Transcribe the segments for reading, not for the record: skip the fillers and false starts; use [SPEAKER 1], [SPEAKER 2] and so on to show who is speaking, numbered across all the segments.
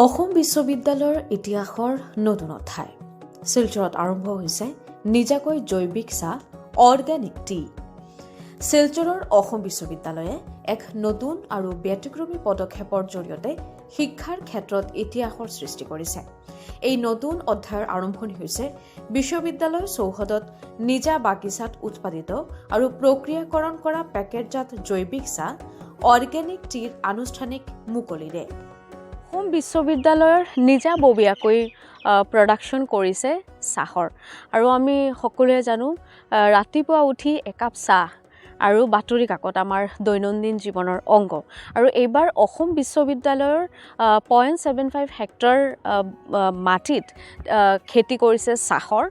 [SPEAKER 1] অসম বিশ্ববিদ্যালয়ৰ ইতিহাসৰ নতুন অধ্যায় শিলচৰত আৰম্ভ হৈছে নিজাকৈ জৈৱিক চাহ অৰ্গেনিক টি। শিলচৰৰ অসম বিশ্ববিদ্যালয়ে এক নতুন আৰু ব্যতিক্ৰমী পদক্ষেপৰ জৰিয়তে শিক্ষাৰ ক্ষেত্ৰত ইতিহাসৰ সৃষ্টি কৰিছে। এই নতুন অধ্যায়ৰ আৰম্ভণি হৈছে বিশ্ববিদ্যালয়ৰ চৌহদত নিজা বাগিচাত উৎপাদিত আৰু প্ৰক্ৰিয়াকৰণ কৰা পেকেটজাত জৈৱিক চাহ অৰ্গেনিক টিৰ আনুষ্ঠানিক মুকলিৰে। অসম বিশ্ববিদ্যালয়ৰ নিজাববীয়াকৈ প্ৰডাকশ্যন কৰিছে চাহৰ। আৰু আমি সকলোৱে জানো ৰাতিপুৱা উঠি একাপ চাহ আৰু বাতৰি কাকত আমাৰ দৈনন্দিন জীৱনৰ অংগ। আৰু এইবাৰ অসম বিশ্ববিদ্যালয়ৰ 0.75 হেক্টৰ মাটিত খেতি কৰিছে চাহৰ।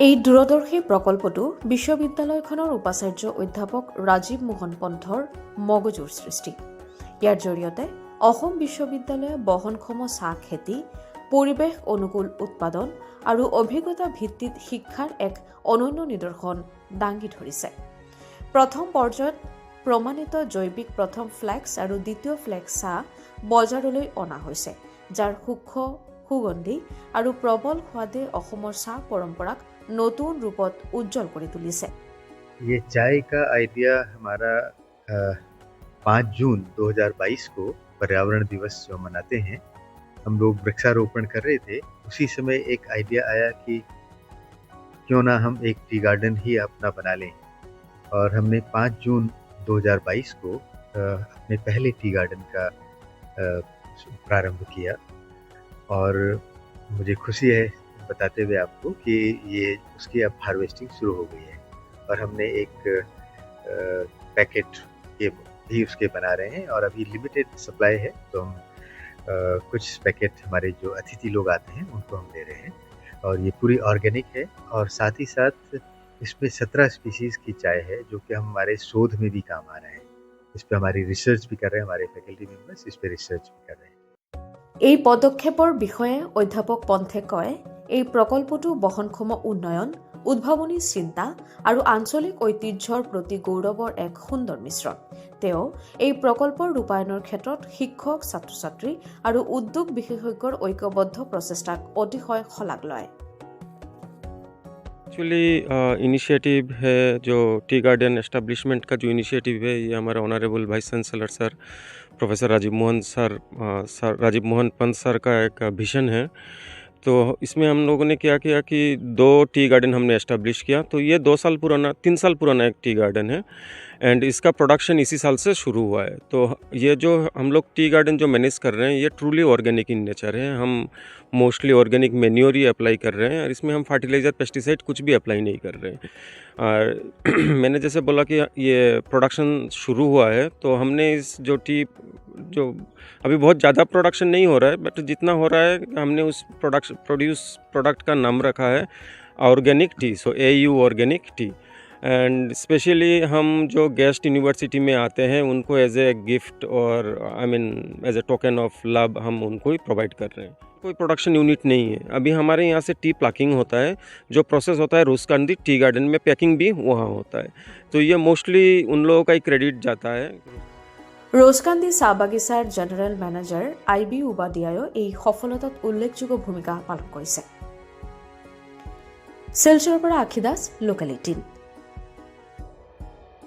[SPEAKER 1] এই দূৰদৰ্শী প্ৰকল্পটো বিশ্ববিদ্যালয়খনৰ উপাচাৰ্য অধ্যাপক ৰাজীৱ মোহন পন্থৰ মগজুৰ সৃষ্টি। ইয়াৰ জৰিয়তে অসম বিশ্ববিদ্যালয়ে বহনক্ষম চাহ খেতি, পৰিৱেশ অনুকূল উৎপাদন আৰু অভিজ্ঞতা ভিত্তিত শিক্ষাৰ এক অনন্য নিদৰ্শন দাঙি ধৰিছে। প্ৰথম পৰ্যায়ত প্ৰমাণিত জৈৱিক প্ৰথম ফ্লেক্স আৰু দ্বিতীয় ফ্লেক্স চাহ বজাৰলৈ অনা হৈছে, যাৰ সূক্ষ্ম সুগন্ধি আৰু প্ৰবল সোৱাদে অসমৰ চাহ পৰম্পৰাক নতুন ৰূপত উজ্জ্বল কৰি তুলিছে।
[SPEAKER 2] ये चाय का आइडिया हमारा 5 जून 2022 को पर्यावरण दिवस जो मनाते हैं, हम लोग वृक्षारोपण कर रहे थे। उसी समय एक आइडिया आया कि क्यों ना हम एक टी गार्डन ही अपना बना लें, और हमने 5 जून 2022 को अपने पहले टी गार्डन का प्रारंभ किया। और मुझे खुशी है बताते हुए आपको कि ये उसकी अब हार्वेस्टिंग शुरू हो गई है, और हमने एक पैकेट के भी उसके बना रहे हैं, और अभी लिमिटेड सप्लाई है, तो हम कुछ पैकेट हमारे जो अतिथि लोग आते हैं उनको हम दे रहे हैं। और ये पूरी ऑर्गेनिक है, और साथ ही साथ इसमें 17 स्पीसीज की चाय है, जो कि हम हमारे शोध में भी काम आ रहे हैं। इस पर हमारी रिसर्च भी कर रहे हैं, हमारे फैकल्टी मेंबर्स इस पर रिसर्च भी कर रहे हैं।
[SPEAKER 1] এই পদক্ষেপৰ বিষয়ে অধ্যাপক পন্থে কয়, এই প্ৰকল্পটো বহনক্ষম উন্নয়ন, উদ্ভাৱনী চিন্তা আৰু আঞ্চলিক ঐতিহ্যৰ প্ৰতি গৌৰৱৰ এক সুন্দৰ মিশ্ৰণ। তেওঁ এই প্ৰকল্পৰ ৰূপায়ণৰ ক্ষেত্ৰত শিক্ষক, ছাত্ৰ-ছাত্ৰী আৰু উদ্যোগ বিশেষজ্ঞৰ ঐক্যবদ্ধ প্ৰচেষ্টাক অতিশয় শলাগ লয়।
[SPEAKER 3] एक्चुअली इनिशिएटिव है जो टी गार्डन एस्टेब्लिशमेंट का जो इनिशिएटिव है, ये हमारे honourable vice chancellor sir professor Rajiv Mohan Pant sir का एक विजन है। तो इसमें हम लोगों ने क्या किया कि 2 टी गार्डन हमने एस्टेब्लिश किया। तो ये 3 साल पुराना एक टी गार्डन है, एंड इसका प्रोडक्शन इसी साल से शुरू हुआ है। तो ये जो हम लोग टी गार्डन जो मैनेज कर रहे हैं, ये ट्रूली ऑर्गेनिक इन नेचर है। हम मोस्टली ऑर्गेनिक मैन्योर ही अप्लाई कर रहे हैं, और इसमें हम फर्टिलाइज़र, पेस्टिसाइड कुछ भी अप्लाई नहीं कर रहे हैं। और मैंने जैसे बोला कि ये प्रोडक्शन शुरू हुआ है, तो हमने इस जो अभी बहुत ज़्यादा प्रोडक्शन नहीं हो रहा है, बट जितना हो रहा है हमने उस प्रोडक्ट का नाम रखा है organic tea. So AU organic tea. And specially हम जो गेस्ट यूनिवर्सिटी में आते हैं उनको एज ए गिफ्ट और as a token of love हम उनको ही प्रोवाइड कर रहे हैं। कोई प्रोडक्शन यूनिट नहीं है। अभी हमारे यहाँ से टी प्लकिंग होता है, जो प्रोसेस होता है रोजकांदी टी गार्डन में, पैकिंग भी वहाँ होता है। तो ये मोस्टली उन लोगों का ही क्रेडिट जाता है।
[SPEAKER 1] ৰোজকান্দি চাহ বাগিচাৰ জেনেৰেল মেনেজাৰ IB উবাদিয়ায়ো এই সফলতাত উল্লেখযোগ্য ভূমিকা পালন কৰিছে। শিলচৰৰ পৰা আখি দাস, লোকেল 18।